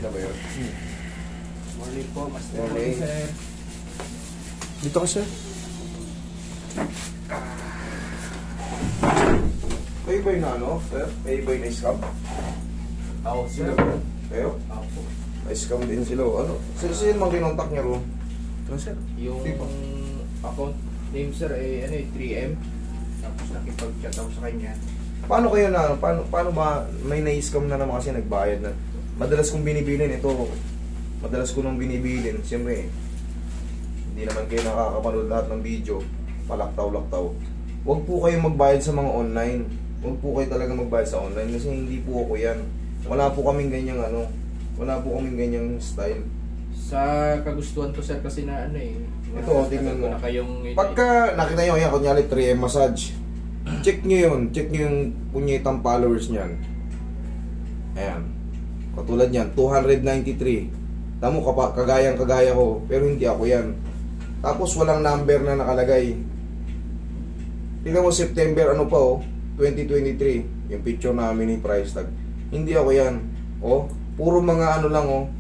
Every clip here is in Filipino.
na ba yun? Morning po, Master. Morning. Sir. Dito ka, sir. Kayo ba yung ano, sir? Kayo ba yung na-scam? Ako, sir. Kayo? Ako. Na-scam din sila. Ano? Sino mang kinontak niya ro? Ano, sir? Yung Di ba? account name, sir, eh, 3M. Tapos nakipag-chat ako sa kanya. Paano kayo na, paano ba may na-scam na naman kasi nagbayad na? Madalas kong binibilin ito. Madalas ko nung binibilin. Siyempre, hindi naman kayo nakakapanood lahat ng video. Palaktaw-laktaw. Huwag po kayong magbayad sa mga online. Huwag po kayo talaga magbayad sa online kasi hindi po ako yan. Wala po kaming ganyang ano. Wala po kaming ganyang style. Sa kagustuhan ko, sir, kasi na ano eh. Ito, tingnan mo. Na kayong, Pagka nakita nyo yan, kunyari 3M massage, check nyo yun. Check nyo yung punyetang followers nyan. Ayan. Katulad yan, 293. Tamo kagayang-kagaya ko, pero hindi ako yan. Tapos walang number na nakalagay. Tingnan mo September, ano pa oh, 2023. Yung picture namin ni price tag. Hindi ako yan. Oh, puro mga ano lang oh.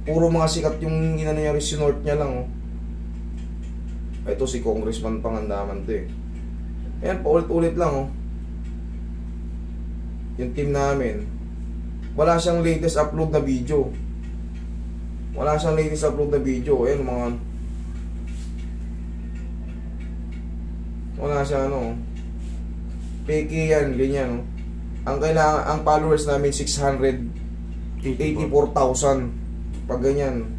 Puro mga sikat yung inano niya, sinort niya lang oh. Ito si Congressman Pangandaman to eh. Ayan, paulit-ulit lang oh. Yung team namin, wala siyang latest upload na video. Wala siyang latest upload na video. Ayan mga, wala siya ano, peke yan, ganyan oh. Ang kailangan, ang followers namin 684,000. Pag ganyan,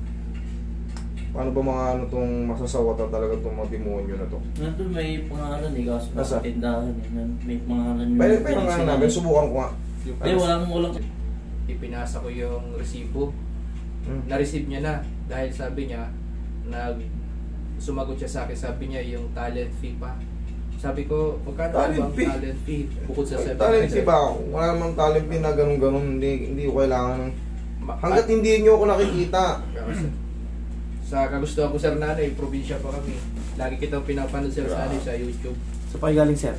paano ba mga ano tong masasawatan talaga tong mga demonyo na to? Nandun may pangalan eh, kaso Nasa? tindahan eh. May pangalan yun. Pwede nga namin, subukan ko nga. Hindi, walang. ipinasa ko yung resibo. Na-receive niya na dahil sabi niya sumagot siya sa akin, sabi niya yung talent fee pa. Sabi ko, pagkano Talent bang fee? talent fee bukod sa 700? Talent fee ba? Wala namang talent fee na ganun-ganun. Hindi ko kailangan ng... Hanggat hindi nyo ako nakikita. Sa kagustuhan ko, sir, na ano eh, probinsya pa kami. Lagi kitang pinapanood, sir, sa YouTube. Sa pagaling, sir.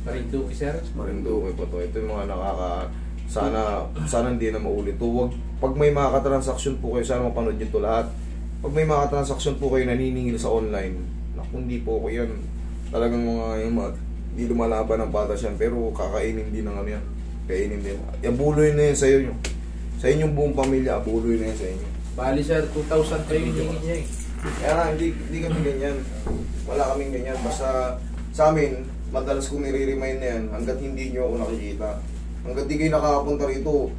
Marinduque, sir. Marinduque pa to. Ito yung mga sana hindi na maulit to. Wag, pag may mga katransaksyon po kayo, sana mapanood nyo to lahat. Pag may mga katransaksyon po kayo naniningil sa online, naku, hindi po ako yan. Talagang mga hindi lumalaban ng patas yan, pero kakainin din ng ano yan. Kainin din. Abuloy na yan sa inyo. Sa inyong buong pamilya, abuloy na yan sa inyo. Bali, sir, 2,000 kayo hingin niya eh. Kaya nga, hindi kami ganyan. Wala kaming ganyan. Basta sa amin, madalas kong nire-remind na yan hanggat hindi nyo ako nakikita. Hanggat di kayo nakakapunta rito,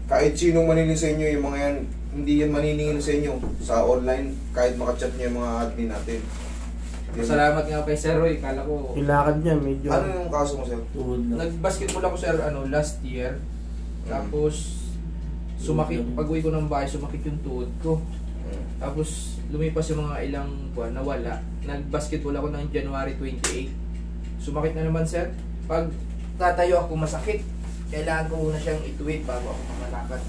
kahit sinong manilin sa inyo yung mga yan, hindi yan maniningil sa inyo sa online, kahit makachat nyo yung mga admin natin. Salamat nga kay Sir Roy, kala ko. Ilakad niya, medyo... Ano yung kaso mo, sir? Tuhod na. Nag-basketball ako, sir, last year. Tapos, sumakit, pag-uwi ko ng bahay, sumakit yung tuhod ko. Tapos, lumipas yung mga ilang buwan, nawala. Nag-basketball ako ng January 28. Sumakit na naman, sir. Pag tatayo ako, masakit. Kailangan ko muna siyang ituwid bago ako makalakad.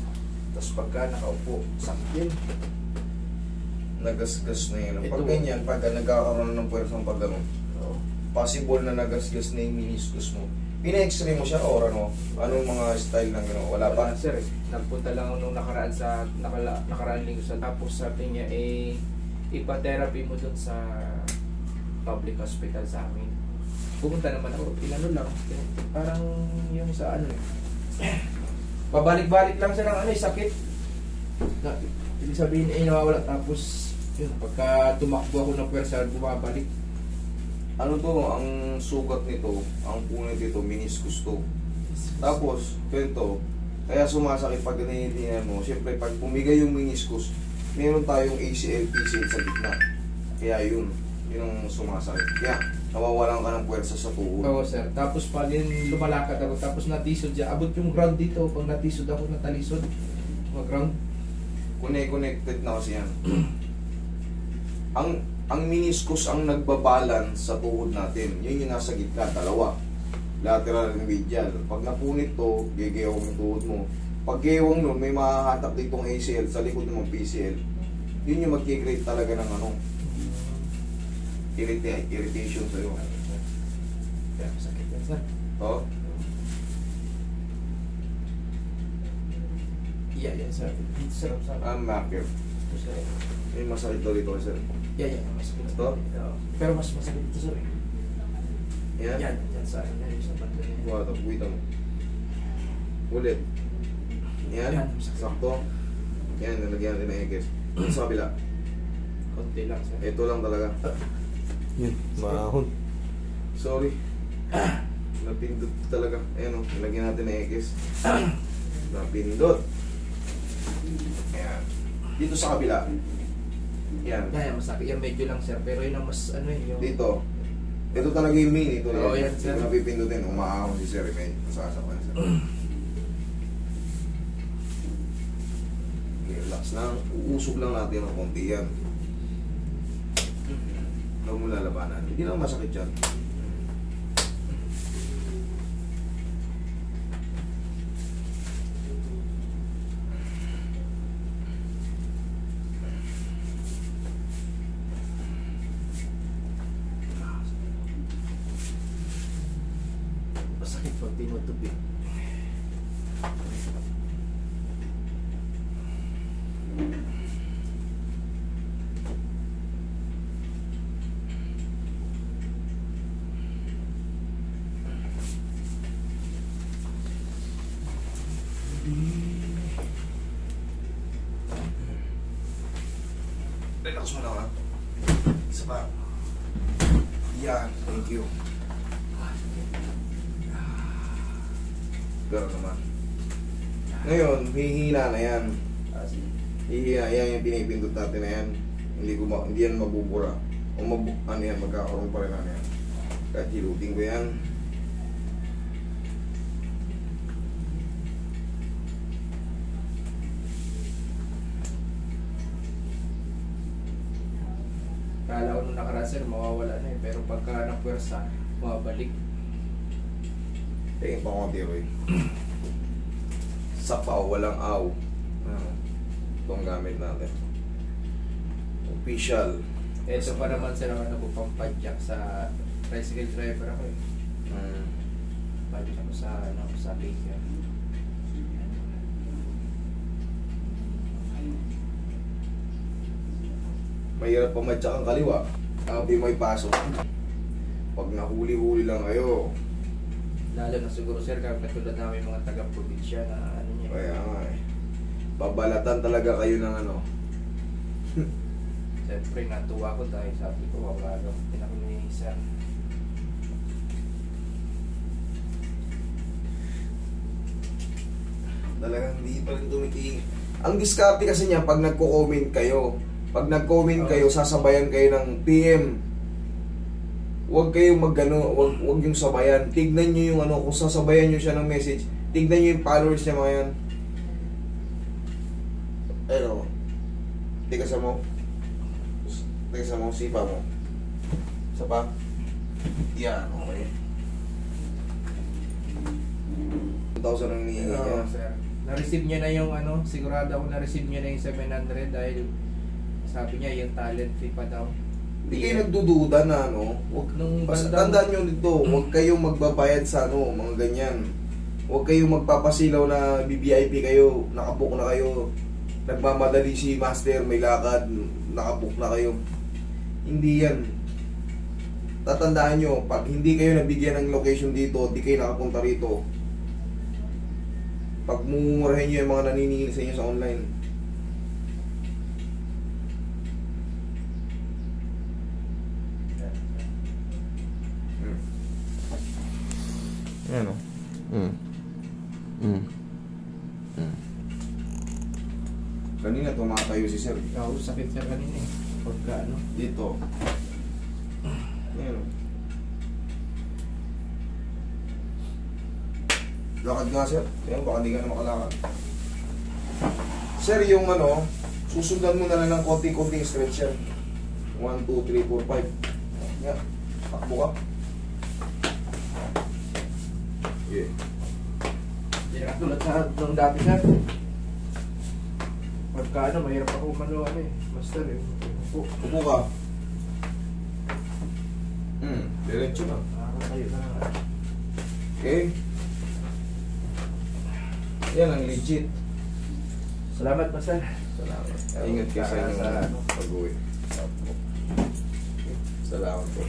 Tapos pagka nakaupo, sakit yun. Nagasgas na yun. Pag Ito. ganyan, pag nagkakaroon ng puwersang pag gano'n, possible na nagasgas na yung meniscus mo. Pina-x-ray mo siya or ano? Anong mga style ng gano'n? Wala pa? Sir, nagpunta lang ako nung nakaraan sa nakaraan linggo sa, tapos sabi niya ipa-therapy mo dun sa public hospital sa amin. Pupunta naman ako, inano lang, parang yung sa ano babalik-balik lang siya ng ano sakit. Ibig sabihin nawawala, tapos yun, pagka tumakbo ako ng pwersa, bumabalik. Ano to, ang sugat nito, ang punit nito, meniscus to. Tapos, ganito, kaya sumasakit pag ganyan mo. Siyempre, pag bumigay yung meniscus, meron tayong ACL, PCL sa gitna. Kaya yun ang sumasakit. Kaya, nawawalan ka ng puwersa sa tuhod. Oo, sir. Tapos pag lumalakad ako, tapos natisod siya, abot yung ground dito. Pag natisod ako, natalisod. Ground. Connected na kasi yan. Ang meniscus ang nagbabalance sa tuhod natin. Yun yung nasa gitna, dalawa. Lateral and medial. Pag napunit to, gegewang yung tuhod mo. Pag gewang nun, may mahahatak ditong ACL sa likod ng PCL. Yun yung mag-create talaga ng ano, irritation sa'yo. Kaya masakit yan, sir. Oh? Yeah, sir. Dito, sir. Marker. Dito, sir. May masakit daw dito, sir. Yeah, masakit. Ito? Pero mas masakit dito, sir. Yan? Yan, sa akin. Yan, sa banda niya. Wala, buwita mo. Ulit. Yan? Yan, masakit. Sakto. Yan, nalagyan natin ng eggs. Sa kabila. Konti lang, sir. Ito lang talaga. Yun, mahon. Sorry. Napindot talaga. Ayan o, nilagyan natin ng eggs. Napindot. Ayan. Dito sa kabila. Yan. Yan, masakit. Yan, medyo lang, sir. Pero yun ang mas, ano yung... Dito. Ito talaga yung main. Ito Oo, yan, sir. Ito napipindutin. Umaahon si Sir. May masasapan sir. Relax lang. Uusog lang natin ng konti yan. Huwag mo lalabanan. Hindi lang masakit yan. Masakit pag tinutupi. Relax mo lang ha. Isa pa. Yan. Thank you. Pero naman. Ngayon, hihina na yan. Hihina yan yung pinipindot natin na yan. Hindi yan mabubura. O ano yan, magkakaroon pa rin na yan. Kahit hilutin ko yan. Kala ko nung nakaraan, sir, mawawala na eh. Pero pagka napwersa, mabalik. Tingin pa konti, Roy. Sapaw, walang aw. Ano? Itong gamit natin. Official. Ito pa naman, sir, naman ako pampadyak sa tricycle driver ako eh. Padyak ako sa, sa baker. Mahirap pamadyak ang kaliwa. Hindi may pasok. Pag nahuli-huli lang kayo. Lalo na siguro, sir, katulad namin mga taga-probinsya na ano niya. Kaya nga eh. Babalatan talaga kayo ng ano. Siyempre, natuwa ko dahil sabi ko, wala lang. Tinako ni sir. Talagang hindi pa rin tumitingin. Ang diskarte kasi niya pag nagko-comment kayo. Pag nag-comment kayo, sasabayan kayo ng PM. Huwag kayong magano, huwag yung sabayan. Tignan niyo yung ano, kung sasabayan niyo siya ng message, tignan niyo yung followers niya mga yan. Ano? Tigasan mo. Tigasan mo, sipa mo. Isa pa. Yan, okay. 2,000 ang hinihingi niya. Oo, sir. Na-receive niya na yung ano, sigurado ako na-receive niya na yung 700 dahil sabi niya yung talent fee pa daw. Hindi kayo nagdududa na ano, Nung basta bandang- tandaan nyo nito, huwag kayong magbabayad sa ano, mga ganyan. Huwag kayong magpapasilaw na BBIP kayo, nakabook na kayo, nagmamadali si master, may lakad, nakabook na kayo. Hindi yan. Tatandaan nyo, pag hindi kayo nabigyan ng location dito, di kayo nakapunta rito. Pag mumurahin nyo yung mga naniningil sa inyo sa online. Yan o. Kanina tumatayo si sir. Oo, sakit sir kanina eh. Pagka ano. Dito. Yan o. Lakad nga sir. Yan, baka di ka na makalakad. Sir, yung ano, susundan mo na lang ng konting-konting stretch yan. 1, 2, 3, 4, 5. Yan. Takbo ka. Yeah. Hindi na katulad sa nung dati sir. Pagka ano, mahirap ako ano eh. Master eh. Upo ka. Diretso na. Nakakatayo na nga. Okay? Yan ang legit. Salamat, Master. Salamat. Ingat kayo sa inyong Sa- pag-uwi. Salamat po.